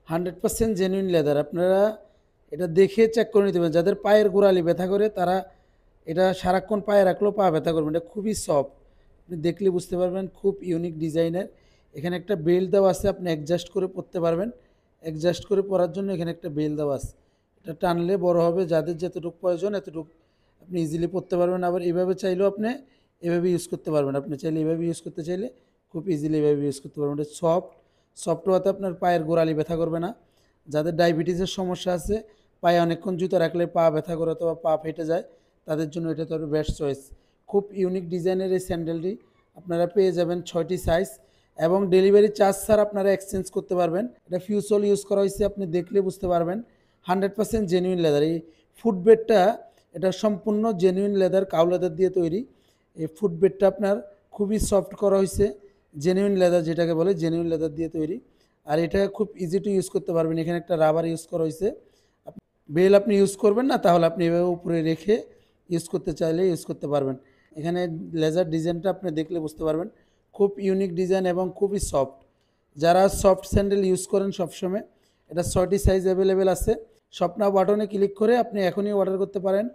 100% genuine leather. আপনারা এটা দেখে চেক করে নিতে পারেন। যাদের পায়ের গোড়ালি ব্যথা করে তারা এটা সারাক্ষণ পায়ে রাখলেও পা ব্যথা করবে। এটা খুবই সফট, আপনি দেখলে বুঝতে পারবেন, খুব ইউনিক ডিজাইনের। এখানে একটা বেল্ট দেওয়া আছে, আপনি অ্যাডজাস্ট করে পরতে পারবেন। অ্যাডজাস্ট করে পরার জন্য এখানে একটা বেল্ট দেওয়া আছে, এটা টানলে বড় হবে। যাদের যতটুকু প্রয়োজন এতটুকু আপনি ইজিলি পরতে পারবেন। আবার এভাবে চাইলেও আপনি এভাবে ইউজ করতে পারবেন। আপনি চাইলে এভাবে ইউজ করতে চাইলে খুব ইজিলি এভাবে ইউজ করতে পারবেন। এটা সফট হওয়াতে আপনার পায়ের গোড়ালি ব্যথা করবে না। যাদের ডায়াবেটিসের সমস্যা আছে, পায়ে অনেকক্ষণ জুতো রাখলে পা ব্যথা করে অথবা পা ফেটে যায়, তাদের জন্য এটা তো বেস্ট চয়েস। খুব ইউনিক ডিজাইনের এই স্যান্ডেলটি আপনারা পেয়ে যাবেন 6টি সাইজ, এবং ডেলিভারি চার্জ ছাড়া আপনারা এক্সচেঞ্জ করতে পারবেন। এটা ফিউসল ইউজ করা হয়েছে, আপনি দেখলে বুঝতে পারবেন। 100% জেনুইন লেদার। এই ফুটবেডটা এটা সম্পূর্ণ জেনুইন লেদার, কাউ লেদার দিয়ে তৈরি। এই ফুটবেডটা আপনার খুবই সফট করা হয়েছে, জেনুইন লেদার যেটাকে বলে, জেনুইন লেদার দিয়ে তৈরি। আর এটা খুব ইজি টু ইউজ করতে পারবেন। এখানে একটা রাবার ইউজ করা হয়েছে। বেল আপনি ইউজ করবেন না, তাহলে আপনি এভাবে উপরে রেখে ইউজ করতে চাইলে ইউজ করতে পারবেন। এখানে লেজার ডিজাইনটা আপনি দেখলে বুঝতে পারবেন, খুব ইউনিক ডিজাইন এবং খুবই সফট। যারা সফট স্যান্ডেল ইউজ করেন সবসময়, এটা 6টি সাইজ অ্যাভেলেবেল আছে। স্বপ্না বাটনে ক্লিক করে আপনি এখনই অর্ডার করতে পারেন।